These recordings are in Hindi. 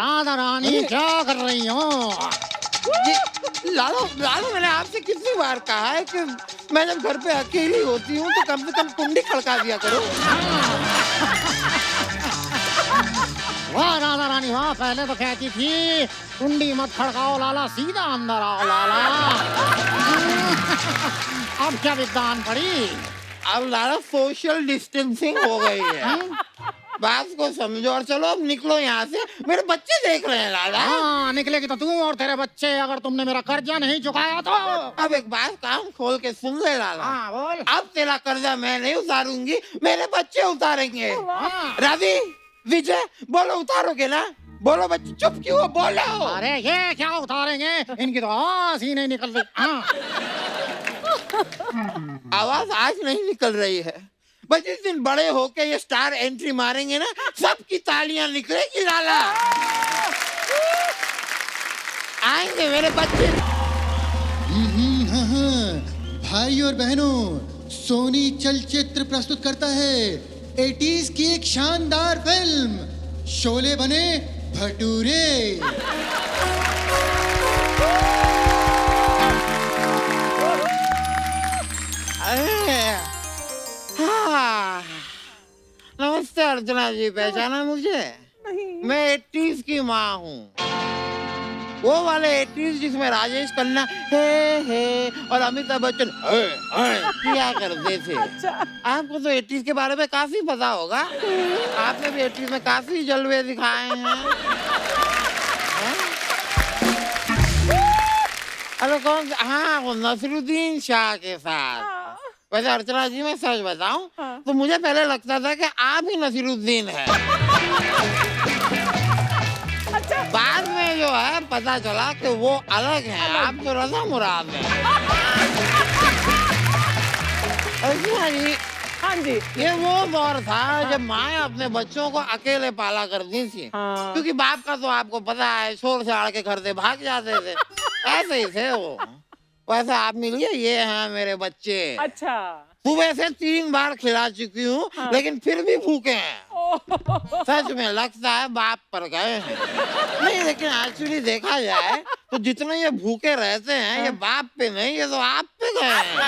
राधा रानी क्या कर रही हो? लालो लालो, मैंने आपसे कितनी बार कहा है कि मैं जब घर पे अकेली होती हूँ तो कम से कम कुंडी खड़का दिया करो। वाह राधा रानी वाह, पहले तो कहती थी कुंडी मत खड़काओ लाला, सीधा अंदर आओ लाला। अब क्या विद्वान पड़ी? अब लाला सोशल डिस्टेंसिंग हो गई है। बात को समझो और चलो अब निकलो यहाँ से, मेरे बच्चे देख रहे हैं लाला। हाँ, निकलेगी तो तू और तेरे बच्चे, अगर तुमने मेरा कर्जा नहीं चुकाया तो। अब एक बात कान खोल के सुन ले लाला। हाँ बोल। अब तेरा कर्जा मैं नहीं उतारूंगी, मेरे बच्चे उतारेंगे। हाँ। रवि, विजय, बोलो उतारोगे ना? बोलो बच्चे, चुप क्यों हो, बोलो। अरे ये क्या उतारेंगे, इनकी तो आवाज ही नहीं निकल रही। हाँ। आवाज आज नहीं निकल रही है, बस जिस दिन बड़े होके ये स्टार एंट्री मारेंगे ना, सबकी तालियां निकलेगी लाला। आएंगे मेरे बच्चे। भाई और बहनों, सोनी चलचित्र प्रस्तुत करता है 80s की एक शानदार फिल्म शोले बने भटूरे। हाँ। नमस्ते अर्चना जी, पहचाना मुझे? नहीं। मैं 80s की माँ हूँ, वो वाले 80s जिसमें राजेश खन्ना हे और अमिताभ बच्चन हे किया करते थे। अच्छा। आपको तो 80s के बारे में काफी पता होगा, आपने भी 80s में काफी जलवे दिखाए हैं। अरे कौन? हाँ, वो नसीरुद्दीन शाह के साथ। वैसे अर्चना जी मैं सच बताऊं तो मुझे पहले लगता था कि आप ही नसीरुद्दीन है। अच्छा। बाद में जो है पता चला कि वो अलग है, आप तो रज़ा मुराद है। अर्चना जी, हाँ जी। ये वो दौर था जब माँ अपने बच्चों को अकेले पाला करती थी। हाँ। क्योंकि बाप का तो आपको पता है, शोर छाड़ के घर से भाग जाते थे। ऐसे ही थे वो। वैसे आप मिलिए, ये हैं मेरे बच्चे। अच्छा। सुबह से 3 बार खिला चुकी हूँ, हाँ। लेकिन फिर भी भूखे हैं। सच में लगता है बाप पर गए हैं। नहीं, लेकिन एक्चुअली देखा जाए तो जितने ये भूखे रहते हैं, ये बाप पे नहीं, ये तो आप पे गए हैं।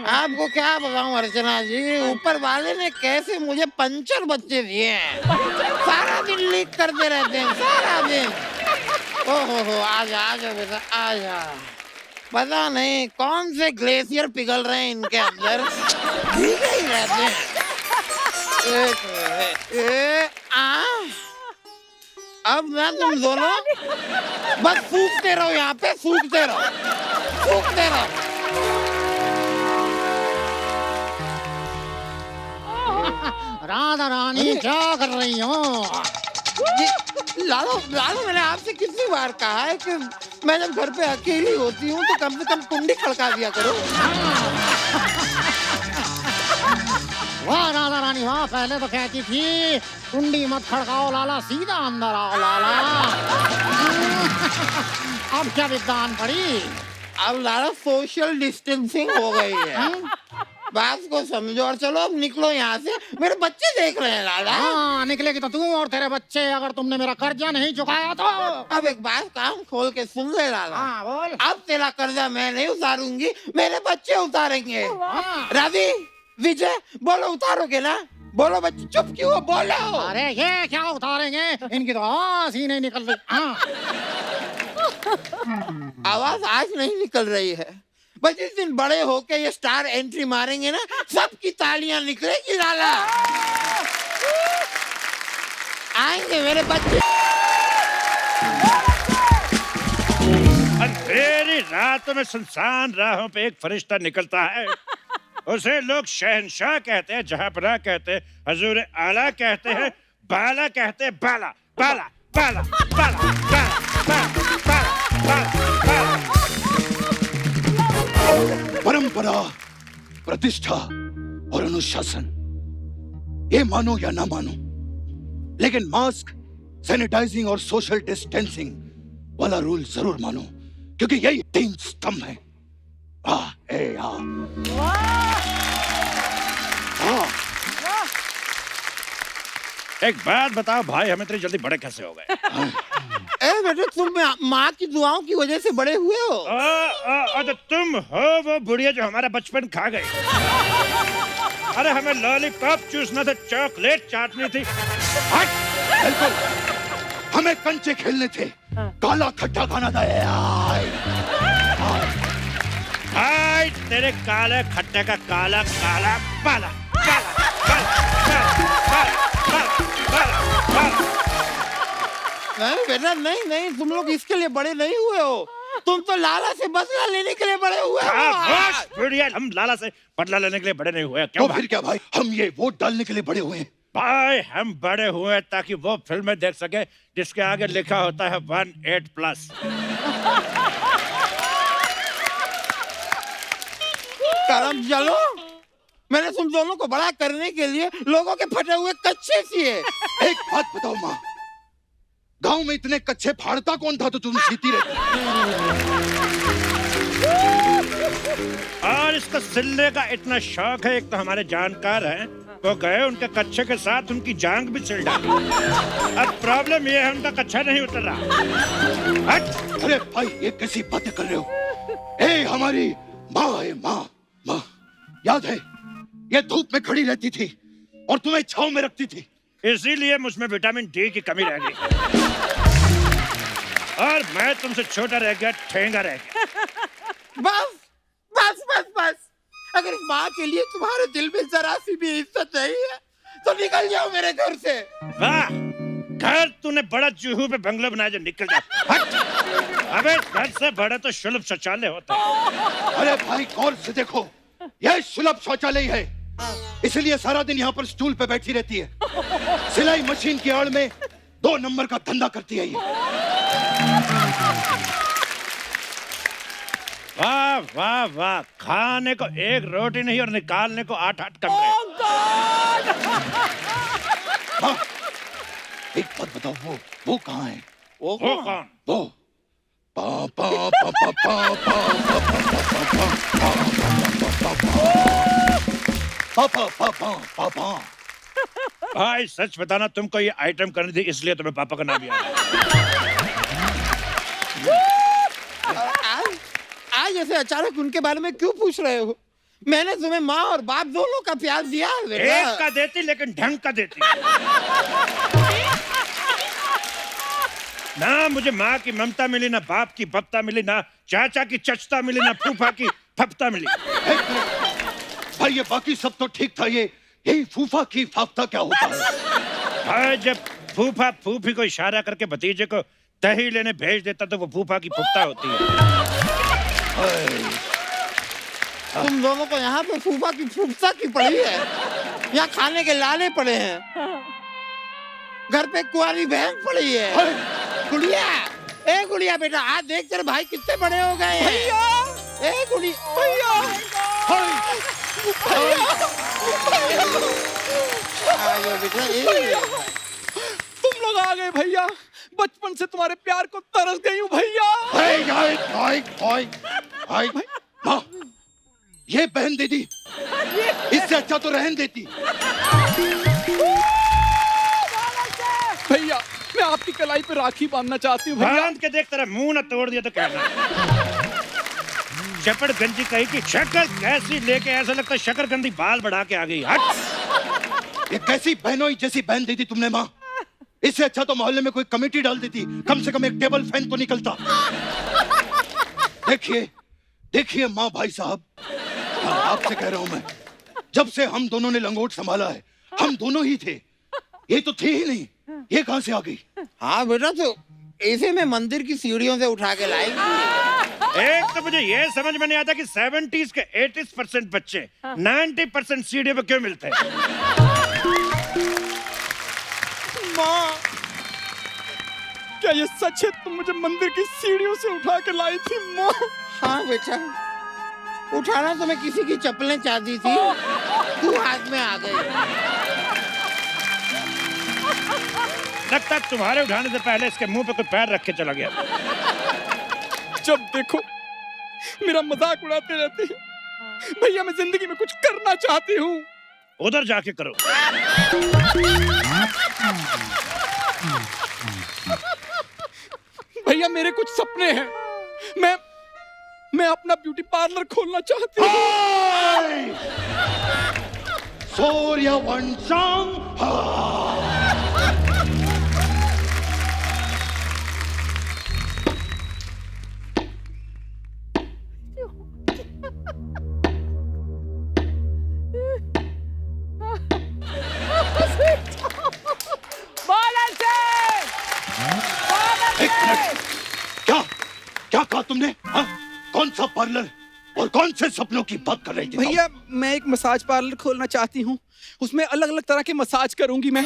आपको क्या बताऊं अर्चना जी, ऊपर वाले ने कैसे मुझे पंचर बच्चे दिए हैं। सारा दिन लीक करते रहते हैं, सारा दिन। ओहो, आजा आजा बेटा आजा। पता नहीं कौन से ग्लेशियर पिघल रहे हैं इनके अंदर, भीगे ही रहते हैं। अब मैं तुम दोनों बस सूखते रहो, यहाँ पे सूखते रहो, सूखते रहो। राधा रानी क्या कर रही हो? लालो लालो, मैंने आपसे कितनी बार कहा है कि मैं जब घर पे अकेली होती हूँ तो कम से कम कुंडी खड़का दिया करो। वाह राधा रानी वाह, पहले तो कहती थी कुंडी मत खड़काओ लाला, सीधा अंदर आओ लाला। अब क्या विद्वान पड़ी? अब लाला सोशल डिस्टेंसिंग हो गई है। बात को समझो और चलो अब निकलो यहाँ से, मेरे बच्चे देख रहे हैं लाला। हाँ, निकलेगी तो तू और तेरे बच्चे, अगर तुमने मेरा कर्जा नहीं चुकाया तो। अब एक बात कान खोल के सुन ले लाला। हाँ बोल। अब तेरा कर्जा मैं नहीं उतारूंगी, मेरे बच्चे उतारेंगे। हाँ। रवि, विजय, बोलो उतारोगे ना? बोलो बच्चे, चुप क्यों हो, बोलो। अरे ये क्या उतारेंगे, इनकी तो आवाज ही नहीं निकल रही। हाँ। आवाज आज नहीं निकल रही है, बस जिस दिन बड़े होके ये स्टार एंट्री मारेंगे ना, सबकी तालियां निकलेगी लाला। आएंगे मेरे बच्चे। अंधेरी रात में सुनसान राहों पे एक फरिश्ता निकलता है। उसे लोग शहंशाह कहते हैं, जहांपनाह कहते हैं, हजूर आला कहते हैं, बाला कहते हैं, बाला बाला बाला बाला बाला बाला बाला बाला। परंपरा, प्रतिष्ठा और अनुशासन, ये मानो या ना मानो, लेकिन मास्क, सैनिटाइजिंग और सोशल डिस्टेंसिंग वाला रूल जरूर मानो, क्योंकि यही 3 स्तंभ है। एक बात बताओ भाई, हम इतनी जल्दी बड़े कैसे हो गए? ए बेटे, तुम माँ की दुआओं की वजह से बड़े हुए हो। तो तुम हो वो बुढ़िया जो हमारा बचपन खा गई। अरे हमें लॉलीपॉप चूसना था, चॉकलेट चाटनी थी। हट! बिल्कुल, हमें कंचे खेलने थे, काला खट्टा खाना था। हाय तेरे काले खट्टे का काला काला बाला, काला काला काला। नहीं बेटा, नहीं नहीं, तुम लोग इसके लिए बड़े नहीं हुए हो। तुम तो लाला से बदला लेने के लिए बड़े हुए हो। बुढ़िया, हम लाला से बदला लेने के लिए बड़े नहीं हुए। क्यों तो फिर क्या भाई, हम ये वोट डालने के लिए बड़े हुए हैं। भाई हम बड़े हुए ताकि वो फिल्में देख सके जिसके आगे लिखा होता है 18+। करम चलो, मैंने तुम दोनों को बड़ा करने के लिए लोगों के फटे हुए कच्चे सिए। एक बात बताओ माँ, गांव में इतने कच्चे फाड़ता कौन था तो तुम सीती रहती? और इसको सिलने का इतना शौक है। एक तो हमारे जानकार हैं, वो गए उनके कच्चे के साथ उनकी जांग भी सिल डाली। अब प्रॉब्लम ये है उनका कच्चा नहीं उतर रहा। हट! अरे भाई, ये कैसी बातें कर रहे हो? ए हमारी माँ है, माँ माँ, याद है ये धूप में खड़ी रहती थी और तुम्हें छांव में रखती थी, इसीलिए मुझमें विटामिन डी की कमी रह गई और मैं तुमसे छोटा रह गया, ठेंगा रह गया। बस बस बस बस, अगर इस माँ के लिए तुम्हारे दिल में जरा सी भी इज्जत नहीं है तो निकल जाओ मेरे घर से। वाह, घर तूने बड़ा जुहू पे बंगला बनाया जो निकल जा। हट! अबे घर से बड़ा तो सुलभ शौचालय होता है। अरे भाई गौर से देखो, यह सुलभ शौचालय है, इसलिए सारा दिन यहाँ पर स्टूल पे बैठी रहती है। सिलाई मशीन की आड़ में 2 नंबर का धंधा करती है ये। वाह वाह वाह, खाने को एक रोटी नहीं और निकालने को 8-8 कमरे। हाँ, एक बात बताओ, वो कहाँ है? वो कौन? वो पा पा पा पा पा पा पा पा पा पा। भाई सच बताना, तुमको ये आइटम करनी थी इसलिए तुम्हें पापा का नाम याद है। आज ऐसे अचानक उनके बारे में क्यों पूछ रहे हो? मैंने तुम्हें माँ और बाप दोनों का प्यार दिया है बेटा। एक का देती लेकिन ढंग का देती। ना मुझे माँ की ममता मिली, ना बाप की बपता मिली, ना चाचा की चचता मिली, ना फूफा की फपता मिली। भाई ये बाकी सब तो ठीक था, यही फूफा की फाफ्ता क्या होता है? भाई जब फूफा फूफी को इशारा करके भतीजे को दही लेने भेज देता तो वो फूफा की फुफ्ता होती है। तुम दोनों को यहाँ पे फूफा की फुफ्ता की पड़ी है, यहाँ खाने के लाले पड़े हैं, घर पे कुंवारी बहन पड़ी है। गुड़िया, ए गुड़िया बेटा, आज देख तेरे भाई कितने बड़े हो गए हैं। भैया, ए गुड़िया, भैया, भैया, तुम लोग आ गए भैया। बचपन से तुम्हारे प्यार को तरस गई हूँ भैया। माँ, ये बहन दीदी, इससे अच्छा तो रहन देती। भैया, मैं आपकी कलाई पे राखी बांधना चाहती हूँ भैया। बांध के देख, तेरा मुंह ना तोड़ दिया तो कहना। चपड़ गंजी कही कि शक्कर कैसी लेके ऐसा लगता है शकरकंदी बाल बढ़ा के आ गई। हट! ये कैसी बहनों जैसी बहन दी थी तुमने माँ? इससे अच्छा तो मोहल्ले में कोई कमेटी डाल देती, कम से कम एक टेबल फैन तो निकलता। देखिए देखिए माँ भाई साहब, आपसे कह रहा हूं मैं, जब से हम दोनों ने लंगोट संभाला है, हम दोनों ही थे, ये तो थी ही नहीं, ये कहां से आ गई? हाँ बेटा, तो इसे मैं मंदिर की सीढ़ियों से उठा के लाई थी। एक तो मुझे ये समझ में नहीं आता कि 70s के 80% बच्चे 90% सीढ़ी पे क्यों मिलते हैं। माँ, क्या ये सच है? तुम मुझे मंदिर की सीढ़ियों से उठा के लाई थी माँ? हाँ बेटा, उठाना तो मैं किसी की चप्पलें चाहती थी, तू हाथ में आ गई। लगता है तुम्हारे उठाने से पहले इसके मुंह पे कोई पैर रख के चला गया। जब देखो मेरा मजाक उड़ाते रहते हैं। भैया, मैं जिंदगी में कुछ करना चाहती हूँ, उधर जाके करो। भैया मेरे कुछ सपने हैं। मैं अपना ब्यूटी पार्लर खोलना चाहती हूँ। सूर्यवंशम एक मिनट, क्या क्या कहा तुमने? हाँ? कौन सा पार्लर और कौन से सपनों की बात कर रही थी? भैया मैं एक मसाज पार्लर खोलना चाहती हूँ। उसमें अलग अलग तरह के मसाज करूंगी मैं।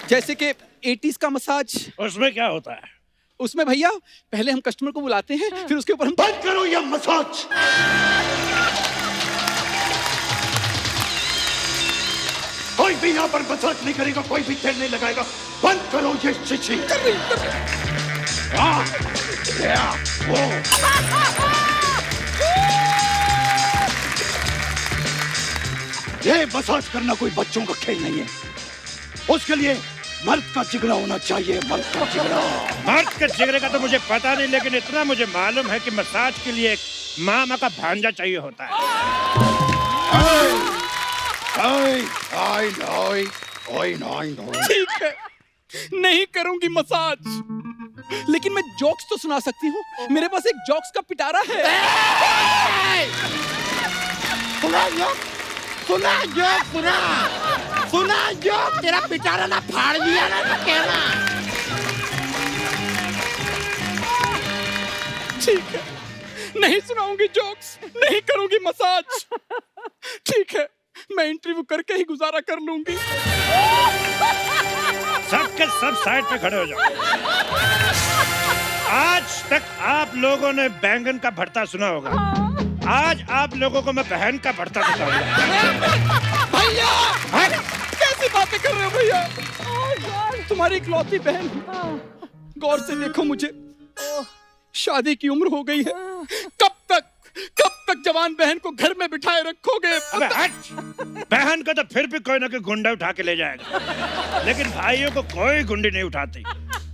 जैसे कि 80s का मसाज। उसमें क्या होता है? उसमें भैया पहले हम कस्टमर को बुलाते हैं, फिर उसके ऊपर हम बंद करो ये मसाज। कोई भी यहाँ पर मसाज नहीं करेगा, कोई भी तेल नहीं लगाएगा। बंद करो ये चिची। हाँ, या, वो। ये मसाज करना कोई बच्चों का खेल नहीं है। उसके लिए मर्द का जिगरा होना चाहिए, मर्द का जिगरा। मर्द के जिगरे का तो मुझे पता नहीं, लेकिन इतना मुझे मालूम है कि मसाज के लिए एक मामा का भांजा चाहिए होता है। ठीक है, नहीं करूंगी मसाज, लेकिन मैं जोक्स तो सुना सकती हूँ। मेरे पास एक जोक्स का पिटारा है। सुना जोक, सुना जोक, सुना जोक। तेरा पिटारा ना फाड़ दिया ना तो कहना। ठीक है, नहीं सुनाऊंगी जोक्स, नहीं करूंगी मसाज। ठीक है, मैं इंटरव्यू करके ही गुजारा कर लूंगी। सबके सब साइड पे खड़े हो जाओ। आज तक आप लोगों ने बैंगन का भरता सुना होगा, आज आप लोगों को मैं बहन का भरता बताऊंगा। भैया कैसी बातें कर रहे हो भैया? तुम्हारी इकलौती बहन, गौर से देखो मुझे, शादी की उम्र हो गई है। कब तक जवान बहन को घर में बिठाए रखोगे? अबे हट! बहन को तो फिर भी कोई ना कोई गुंडा उठा के ले जाएगा, लेकिन भाइयों को कोई गुंडी नहीं उठाती।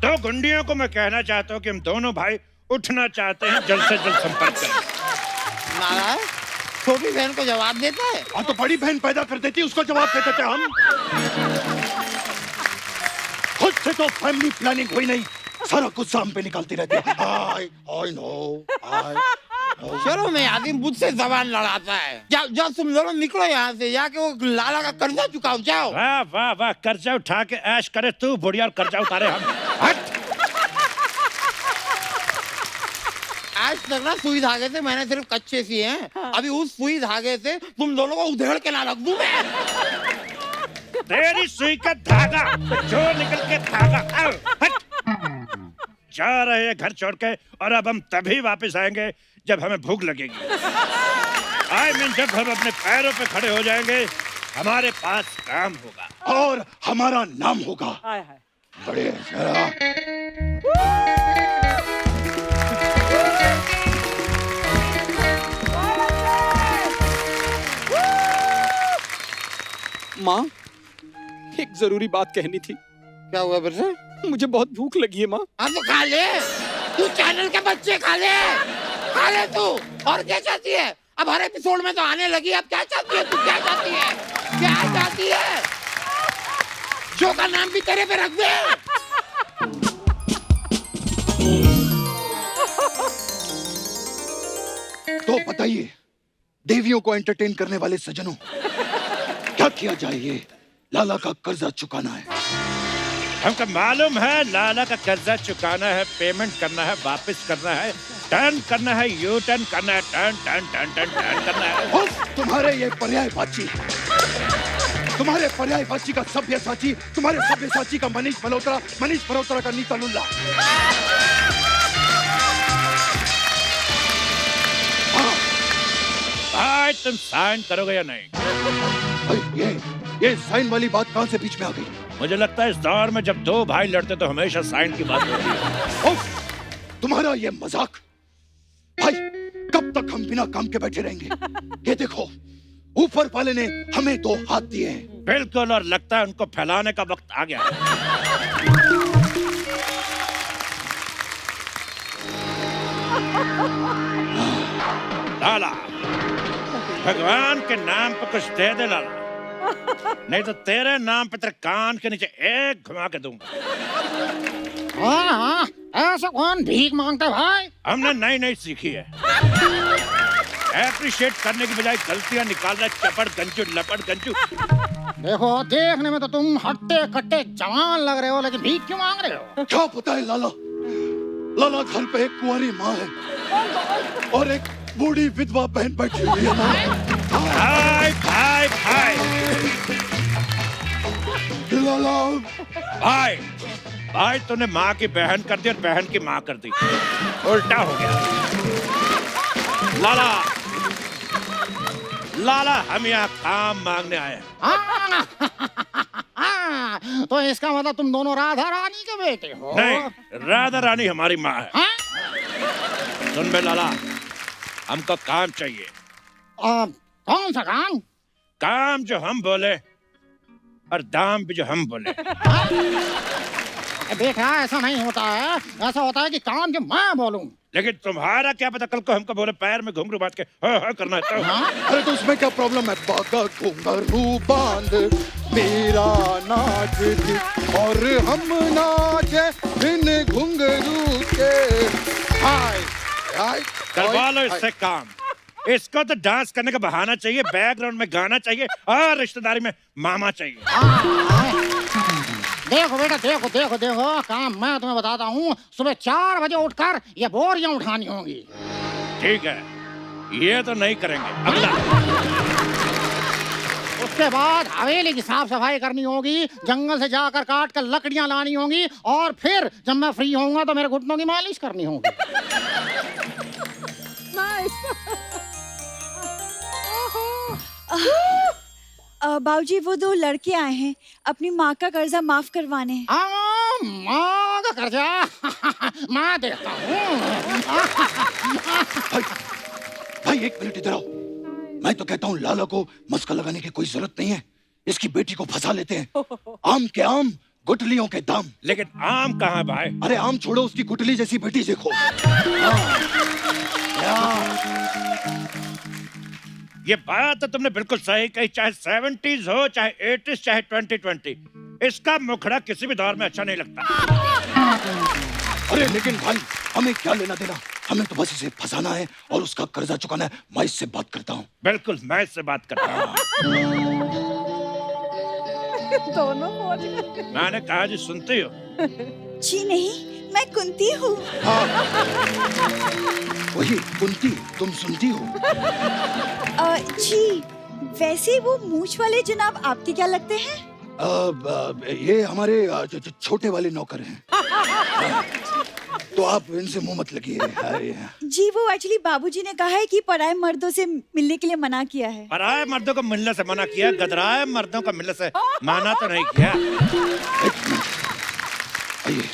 तो गुंडियों को मैं कहना चाहता हूँ कि हम दोनों भाई उठना चाहते हैं, जल्द से जल्द संपर्क करें। नारायण छोटी बहन को जवाब देता है। हाँ तो बड़ी बहन पैदा कर देती, उसको जवाब दे देते हम। खुद से तो फैमिली प्लानिंग हुई नहीं, सारा गुस्सा हम पे निकालती रहती है। I know. शर्म में आदमी मुझसे जबान लड़ाता है। जाओ तुम दोनों निकलो यहाँ से, जाके वो लाला का कर्जा चुकाओ। जाओ। वाह वाह वाह, कर्जा उठा के ऐश करे तू बुढ़िया, और कर्जा उतारे हम। हट! आज तक ना सुई धागे से मैंने सिर्फ कच्चे सिए हैं। अभी उस सुई धागे से तुम दोनों को उधेड़ के ना रख दूं मैं। तेरी सुई का धागा जो निकल के धागा। आओ, हट! जा रहे हैं घर छोड़ के, और अब हम तभी वापस आएंगे जब हमें भूख लगेगी। जब हम अपने पैरों पे खड़े हो जाएंगे, हमारे पास काम होगा और हमारा नाम होगा। बड़े जरा माँ, एक जरूरी बात कहनी थी। क्या हुआ फिर से? मुझे बहुत भूख लगी है माँ। हाँ तो खा ले, तू चैनल के बच्चे खा ले तू। और क्या चाहती है? अब हर एपिसोड में तो आने लगी। अब क्या चाहती है तू? क्या चाहती है? क्या चाहती है? शो का नाम भी तेरे पे रख दे। तो बताइए, देवियों को एंटरटेन करने वाले सज्जनों, क्या किया जाए? ये लाला का कर्जा चुकाना है। हमको मालूम है लाला का कर्जा चुकाना है, पेमेंट करना है, वापस करना है, टर्न करना है, यू टर्न करना है, turn turn turn turn turn करना है। तुम्हारे ये पर्यायवाची, तुम्हारे पर्यायवाची का सभ्यसाची, तुम्हारे सभ्यसाची का मनीष मल्होत्रा का नीता लुल्ला। भाई तुम साइन करोगे या नहीं? ये साइन वाली बात कहां से बीच में आ गई? मुझे लगता है इस दौर में जब दो भाई लड़ते तो हमेशा साइन की बात होती है। तुम्हारा ये मजाक, भाई कब तक हम बिना काम के बैठे रहेंगे? ये देखो, ऊपर वाले ने हमें 2 हाथ दिए हैं। बिल्कुल, और लगता है उनको फैलाने का वक्त आ गया है। लाला, भगवान के नाम पर कुछ दे दे लाला, नहीं तो तेरे नाम पे तेरे कान के नीचे एक घुमा के दूंगा। हाँ, ऐसा कौन भीख मांगता है भाई? हमने नई नई सीखी है। एप्रिशिएट करने की बजाय गलतियां निकाल रहे, चपड़ गंजू लपड़ गंजू। देखो, देखने में तो तुम हट्टे कट्टे जवान लग रहे हो, लेकिन भीख क्यों मांग रहे हो? क्या पता है लाला, लाला घर पे एक कुंवारी माँ है और एक बूढ़ी विधवा बहन बैठी हुई है। भाई भाई भाई लाला, भाई भाई, तूने माँ की बहन कर दी और बहन की माँ कर दी, उल्टा हो गया। लाला, लाला, हम यहाँ काम मांगने आए हैं। तो इसका मतलब तुम दोनों राधा रानी के बेटे हो? नहीं, राधा रानी हमारी माँ है। हाँ? सुन बे लाला, हमको काम चाहिए। कौन सा काम? काम जो हम बोले और दाम भी जो हम बोले। बेटा, ऐसा नहीं होता है, ऐसा होता है कि काम जो मैं बोलूं। लेकिन तुम्हारा क्या पता, कल को हमको बोले पैर में घुंघरू बांध के हाँ करना है तो। हाँ? अरे तो उसमें क्या प्रॉब्लम है? बागा घुंघरू बांध मेरा नाच दी और हम नाचे इन घुंघरू के। हाय हाय, करवा लो इससे काम। इसको तो डांस करने का बहाना चाहिए, बैकग्राउंड में गाना चाहिए और रिश्तेदारी में मामा चाहिए। देखो बेटा, देखो देखो देखो, काम मैं तुम्हें बताता हूँ। सुबह 4 बजे उठकर ये बोरियां उठानी होंगी। ठीक है, ये तो नहीं करेंगे। अगला। उसके बाद हवेली की साफ सफाई करनी होगी, जंगल से जाकर काट कर लकड़ियां लानी होंगी, और फिर जब मैं फ्री होऊंगा तो मेरे घुटनों की मालिश करनी होगी। बाबूजी, वो 2 लड़के आए हैं अपनी माँ का कर्जा माफ करवाने। माँ का कर्जा मैं देखता हूँ। भाई, भाई एक मिनट इधर आओ। मैं तो कहता हूँ लाला को मस्का लगाने की कोई जरूरत नहीं है। इसकी बेटी को फंसा लेते हैं। आम के आम, गुटलियों के दाम। लेकिन आम कहाँ भाई? अरे आम छोड़ो, उसकी गुटली जैसी बेटी देखो। ये बात तो तुमने बिल्कुल सही कही। चाहे 70s हो, चाहे 80s, चाहे 2020, इसका मुखड़ा किसी भी दौर में अच्छा नहीं लगता। अरे लेकिन भाई, हमें क्या लेना देना? हमें तो बस इसे फंसाना है और उसका कर्जा चुकाना है। मैं इससे बात करता हूँ। बिल्कुल, मैं इससे बात करता हूँ। दोनों पहुंच गए। मैंने कहा जी, सुनती हो? जी नहीं, मैं कुंती हूँ। वही कुंती, तुम सुनती हो? जी, वैसे वो मूंछ वाले जनाब आपके क्या लगते हैं? ये हमारे छोटे वाले नौकर हैं। तो आप इनसे मुंह मत लगिए। जी, वो एक्चुअली बाबूजी ने कहा है कि पराये मर्दों से मिलने के लिए मना किया है। पराये मर्दों को मिलने से मना किया, गदराए मर्दों को मिलने से माना तो नहीं किया। आइए,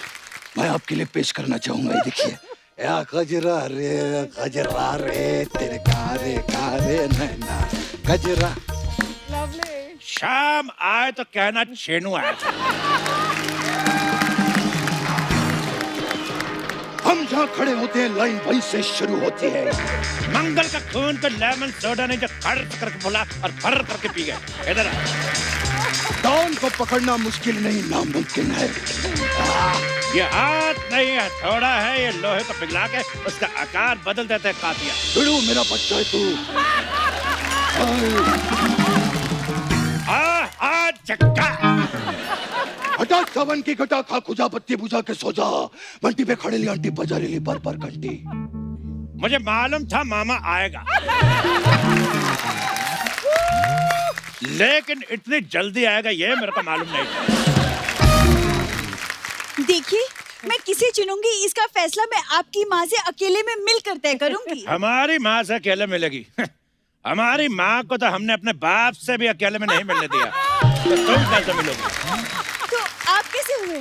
मैं आपके लिए पेश करना चाहूंगा। ये देखिए, या गजरा रे तेरे कारे नैना गजरा। शाम आए तो कहना छेनू आया था। हम जहाँ खड़े होते हैं लाइन वहीं से शुरू होती है। मंगल का खून तो लेमन सोडा ने जो खर्च करके बोला और भर करके पी गए। इधर डॉन को पकड़ना मुश्किल नहीं, नामुमकिन है। ये हाथ नहीं है, थोड़ा है। ये लोहे को पिघला के उसका आकार बदल देते हैं कातिया। बिड़ू मेरा बच्चा है तू। चक्का हटा सावन की घटा, खा खुजा बत्ती बुझा के सो जा। बंटी पे खड़े ली आंटी बजा रही पर घंटी। मुझे मालूम था मामा आएगा, लेकिन इतनी जल्दी आएगा ये मेरे को मालूम नहीं था। देखिए, मैं किसे चुनूंगी इसका फैसला मैं आपकी माँ से अकेले में मिलकर तय करूंगी। हमारी माँ से अकेले मिलेगी? हमारी माँ को तो हमने अपने बाप से भी अकेले में नहीं मिलने दिया, तो तुम कैसे मिलोगे? तो आप कैसे हुए?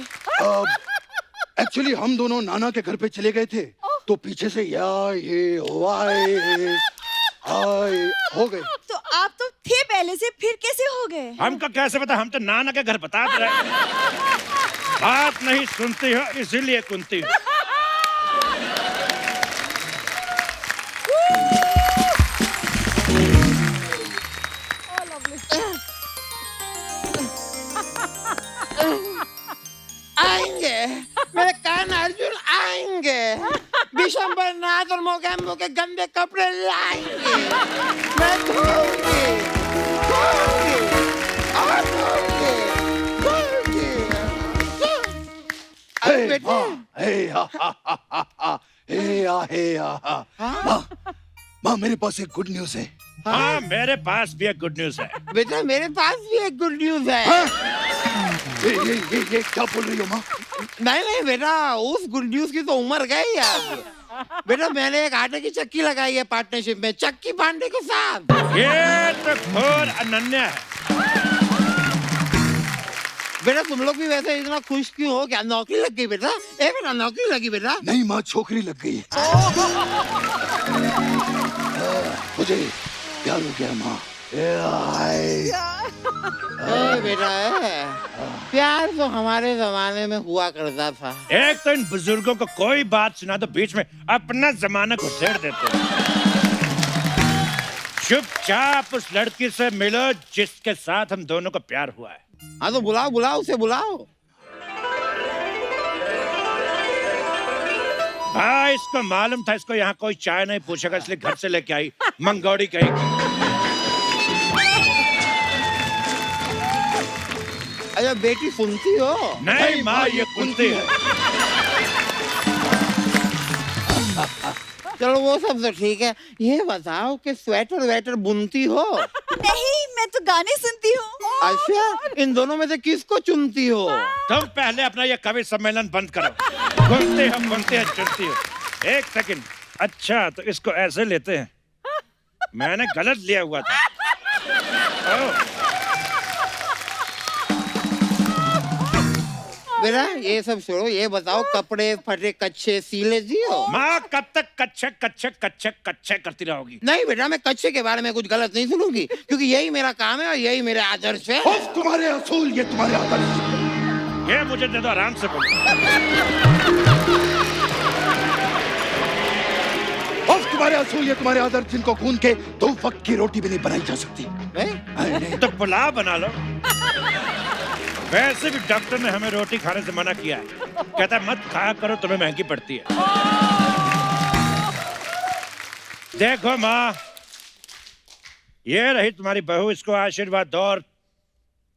एक्चुअली हम दोनों नाना के घर पे चले गए थे, तो पीछे से या ये वाई हाय हो गए। तो आप तो थे पहले से, फिर कैसे हो गए? हमको कैसे पता, हम तो नाना के घर बता रहे। बात नहीं सुनती हो इसीलिए कुंती हो। आएंगे मेरे कान अर्जुन आएंगे, विशंबर नाथ और मोगैम्बो के गंदे कपड़े लाएंगे, मैं धोऊंगी और धोऊंगी। अरे बेटे, हे हा हा हा हा हा, हे हा। माँ मेरे पास एक गुड न्यूज है। हाँ मेरे पास भी एक गुड न्यूज है। बेटा मेरे पास भी एक गुड न्यूज है। ये क्या बोल रही हो माँ? नहीं बेटा, उस गुड न्यूज की तो उम्र गई अब। बेटा मैंने एक आटे की चक्की लगाई है पार्टनरशिप में, चक्की पांडे के साथ। ये तो घोर अनन्य है। बेटा तुम लोग भी वैसे इतना खुश क्यों हो? क्या नौकरी लग गई बेटा? ए बेटा नौकरी लगी बेटा? नहीं माँ, छोकरी लग गई। मुझे प्यार हो गया माँ। बेटा प्यार तो हमारे जमाने में हुआ करता था। एक तो इन बुजुर्गों को कोई बात सुना तो बीच में अपना जमाना घुसेड़ देते हैं। चुपचाप उस लड़की से मिलो जिसके साथ हम दोनों को प्यार हुआ है। हाँ तो बुलाओ बुलाओ उसे बुलाओ। हाँ इसको मालूम था इसको यहाँ कोई चाय नहीं पूछेगा, इसलिए घर से लेके आई मंगोड़ी कहीं। अच्छा बेटी सुनती हो? नहीं माँ ये कुंती है। चलो वो सब तो ठीक है, ये बताओ कि स्वेटर वेटर बुनती हो? नहीं, मैं तो गाने सुनती हूँ। अच्छा, इन दोनों में से किसको चुनती हो? तुम पहले अपना ये कवि सम्मेलन बंद करो। घूमते हो चुनती हो। एक सेकंड। अच्छा तो इसको ऐसे लेते हैं, मैंने गलत लिया हुआ था। बेटा ये सब छोड़ो, ये बताओ कपड़े फटे कच्चे सीले दियो? माँ कब तक कच्चे कच्चे कच्चे कच्चे करती रहोगी? नहीं बेटा, मैं कच्चे के बारे में कुछ गलत नहीं सुनूंगी, क्योंकि यही मेरा काम है और यही मेरे आदर्श है। तुम्हारे असूल, ये तुम्हारे आदर्श। ये मुझे दे दो, आराम से बोलो। तुम्हारे असूल, ये तुम्हारे आदर्श, जिनको खून के 2 वक्त की रोटी भी नहीं बनाई जा सकती। तो पुलाव बना लो। वैसे भी डॉक्टर ने हमें रोटी खाने से मना किया है, कहता है मत खाया करो, तुम्हें महंगी पड़ती है। देखो माँ, ये रही तुम्हारी बहू, इसको आशीर्वाद दो और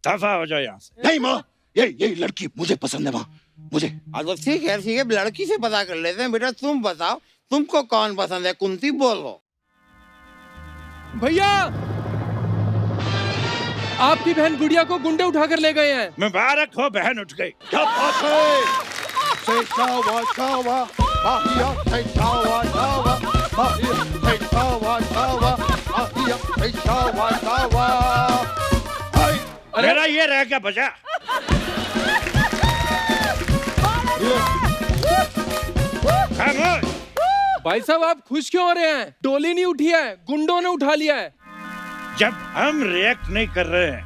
दफा हो जाओ यहाँ से। नहीं माँ, ये लड़की मुझे पसंद है माँ, मुझे। तो ठीक है, लड़की से पता कर लेते हैं। बेटा तुम बताओ, तुमको कौन पसंद है? कुंती बोलो। भैया, आपकी बहन गुड़िया को गुंडे उठा कर ले गए हैं। मुबारक हो, बहन उठ गई। क्या बात है? शावा शावा, माहिया शावा शावा, माहिया शावा शावा, माहिया शावा शावा। मेरा ये रह गया बजा। खामोश। भाई साहब आप खुश क्यों हो रहे हैं? डोली नहीं उठी है, गुंडों ने उठा लिया है। जब हम रिएक्ट नहीं कर रहे हैं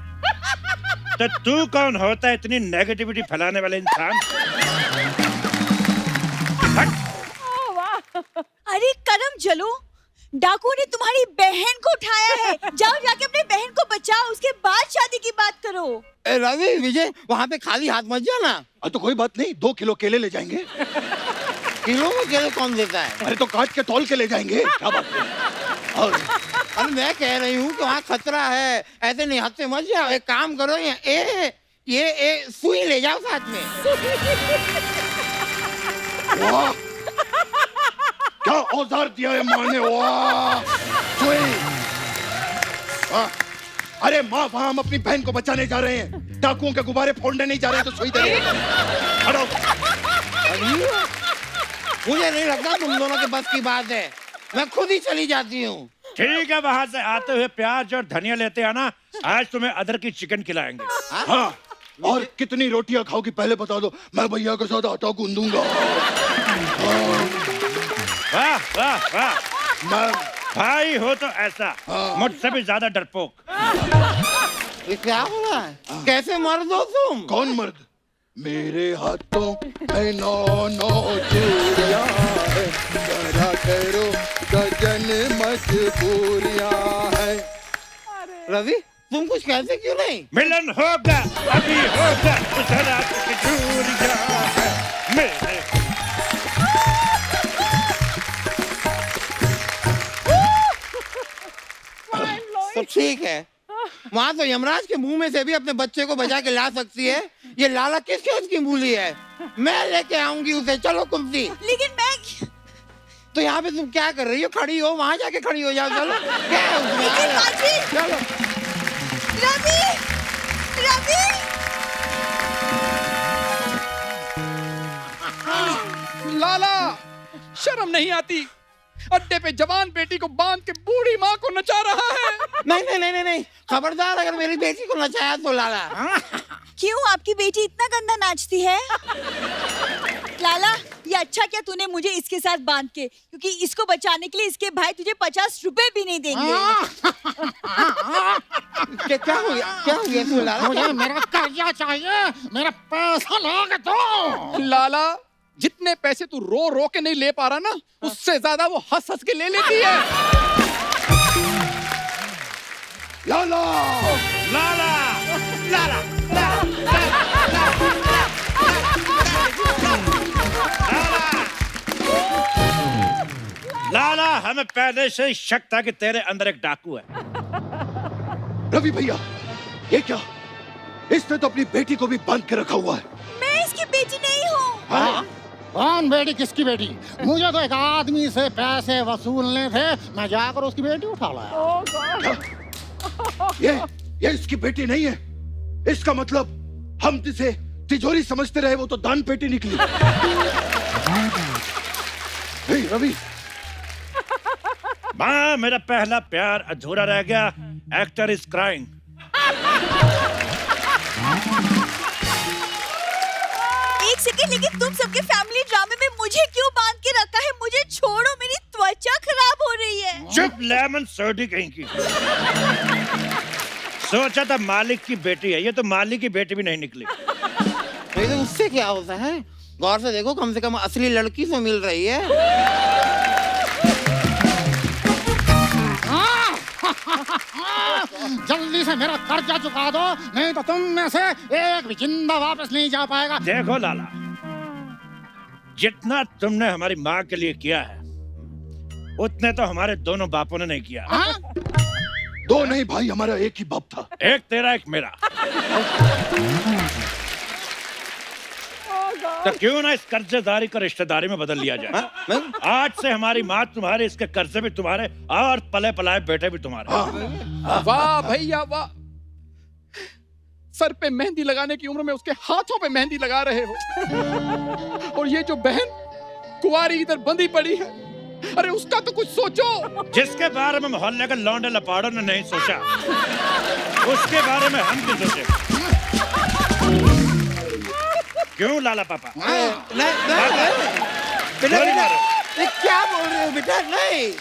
तो तू कौन होता है इतनी नेगेटिविटी फैलाने वाले इंसान? अरे करम जलो, डाकू ने तुम्हारी बहन को उठाया है। जाओ जाके अपने बहन को बचाओ, उसके बाद शादी की बात करो। रवि विजय, वहाँ पे खाली हाथ मत जाना। तो कोई बात नहीं, 2 किलो केले ले जाएंगे। किलो में केले कौन देता है? अरे तो काट के तौल के ले जाएंगे। क्या बात है? अरे मैं कह रही हूँ कि वहाँ खतरा है, ऐसे नहीं हाथ से मत जाओ। एक काम करो, ये सुई ले जाओ साथ में। वाह, क्या औजार दिया है माँ ने। वाह, अरे माँ, वहाँ हम अपनी बहन को बचाने जा रहे हैं, डाकुओं के गुब्बारे फोड़ने नहीं जा रहे हैं, तो सुई दे रहे हैं। मुझे नहीं लगता तुम दोनों के बस की बात है, मैं खुद ही चली जाती हूँ। ठीक है, वहां से आते हुए प्याज और धनिया लेते आना, आज तुम्हें अदर की चिकन खिलाएंगे। हाँ, और कितनी रोटियां खाओगी पहले बता दो, मैं भैया के साथ आटा गूंदूंगा। वाह वाह वाह। मैं भाई हो तो ऐसा, मुझसे भी ज्यादा डरपोक। ये क्या हो रहा है? कैसे मर्द हो तुम? कौन मर्द? मेरे हाथों में 9 चूड़ियां है, जरा करो गजन मजबूरियां है। रवि, तुम कुछ कहते क्यों नहीं? मिलन होगा, अभी होगा, जरा की चूड़ियां है मेरे। तो ठीक है, वहाँ तो यमराज के मुंह में से भी अपने बच्चे को बचा के ला सकती है। ये लाला किसके उसकी मूली है? मैं लेके आऊंगी उसे। चलो कुंती। लेकिन मैं तो यहाँ पे तुम क्या कर रही हो? खड़ी हो, वहाँ जाके खड़ी हो जाओ। चलो, क्या है उसमें? लेकिन बाजी, चलो। रवि, रवि, लाला, शर्म नहीं आती? अड्डे पे जवान बेटी को बांध के बूढ़ी माँ को नचा रहा है। नहीं नहीं नहीं नहीं नहीं, खबरदार अगर मेरी बेटी को नचाया तो लाला। क्यों आपकी बेटी इतना गंदा नाचती है? लाला, ये अच्छा क्या तूने मुझे इसके साथ बांध के, क्योंकि इसको बचाने के लिए इसके भाई तुझे 50 रुपए भी नहीं देंगे। क्या हो गया? क्या हो गया तू लाला? मुझे मेरा कर्जा चाहिए, मेरा पैसा लाके दो। लाला, जितने पैसे तू रो रो के नहीं ले पा रहा ना, उससे ज्यादा वो हंस हंस के ले लेती है। लाला, लाला, लाला, लाला, हमें पहले से ही शक था कि तेरे अंदर एक डाकू है। रवि भैया, ये क्या? इसने तो अपनी बेटी को भी बांध के रखा हुआ है। मैं इसकी बेटी नहीं हूँ। हाँ? कौन बेटी? किसकी बेटी? मुझे तो एक आदमी से पैसे वसूलने थे, मैं जाकर उसकी बेटी उठा लाया। ये इसकी बेटी नहीं है। इसका मतलब हम जिसे तिजोरी समझते रहे वो तो दान पेटी निकली। हे रवि, माँ, मेरा पहला प्यार अधूरा रह गया। Actor is crying. एक सेकंड, लेकिन तुम सबके फैमिली ड्रामे में मुझे क्यों बांध के रखा है? मुझे छोड़ो, मेरी त्वचा खराब हो रही है। चुप, लेमन सोडी कहीं की। सोचा था मालिक की बेटी है, ये तो मालिक की बेटी भी नहीं निकली। लेकिन उससे क्या होता है? गौर से देखो, कम से कम असली लड़की से मिल रही है। जल्दी से मेरा कर्जा चुका दो, नहीं तो तुम में से एक भी जिंदा वापस नहीं जा पाएगा। देखो लाला, जितना तुमने हमारी माँ के लिए किया है, उतने तो हमारे दोनों बापों ने नहीं किया। हाँ? दो नहीं भाई, हमारा एक ही बाप था। एक तेरा, एक मेरा। तो क्यों ना इस कर्जेदारी को रिश्तेदारी में बदल लिया जाए? आज से हमारी माँ तुम्हारे, इसके कर्जे भी तुम्हारे, और पले पलाए बेटे भी तुम्हारे। वाह भैया वाह, सर पे मेहंदी लगाने की उम्र में उसके हाथों पे मेहंदी लगा रहे हो। और ये जो बहन कुंवारी इधर बंधी पड़ी है, अरे उसका तो कुछ सोचो। जिसके बारे में मोहल्ले के लौंडे लपाड़ों ने नहीं सोचा, उसके बारे में हम क्यों सोचे? क्यों लाला पापा? बेटा, ये क्या बोल रहे हो बेटा? नहीं,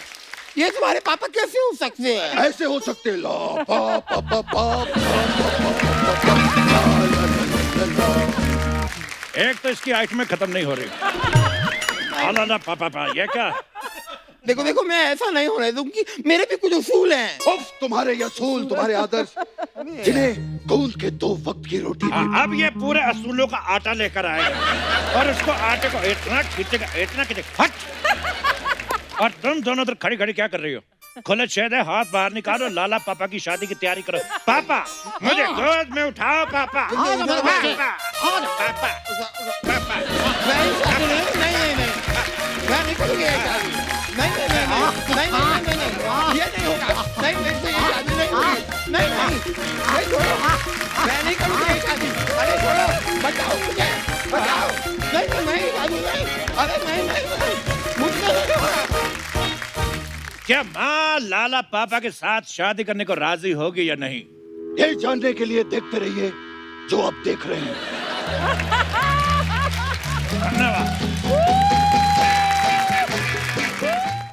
ये तुम्हारे पापा कैसे हो सकते हैं? ऐसे हो सकते। ला पा पा पा पा एक तो इसकी आइटमें खत्म नहीं हो रही। लाला पापा, ये क्या? देखो देखो, मैं ऐसा नहीं होने दूंगी। मेरे भी कुछ उसूल हैं। उफ, तुम्हारे ये असूल, तुम्हारे आदर्श, जिन्हें गूंद के 2 वक्त की रोटी भी। अब ये पूरे असूलों का आटा लेकर आएगा और उसको आटे को इतना खींचेगा, इतना खींचेगा, हट। और तुम दोनों उधर खड़ी खड़ी क्या कर रही हो? खुले छेद है, हाथ बाहर निकालो, लाला पापा की शादी की तैयारी करो। पापा, मुझे गोद में उठाओ। पापा, पापा, पापा। मैं शादी नहीं, मैं नहीं करूंगी ये शादी। नहीं, ये नहीं होगा। नहीं, ये शादी नहीं होगी। नहीं, छोड़ो, मैं नहीं करूंगी ये शादी। अरे छोड़ो, बचाओ मुझे, बचाओ। नहीं, मैं शादी नहीं। अरे नहीं, मुझसे नहीं होगा। क्या माँ लाला पापा के साथ शादी करने को राजी होगी या नहीं? ये जानने के लिए देखते रहिए जो आप देख रहे हैं। धन्यवाद।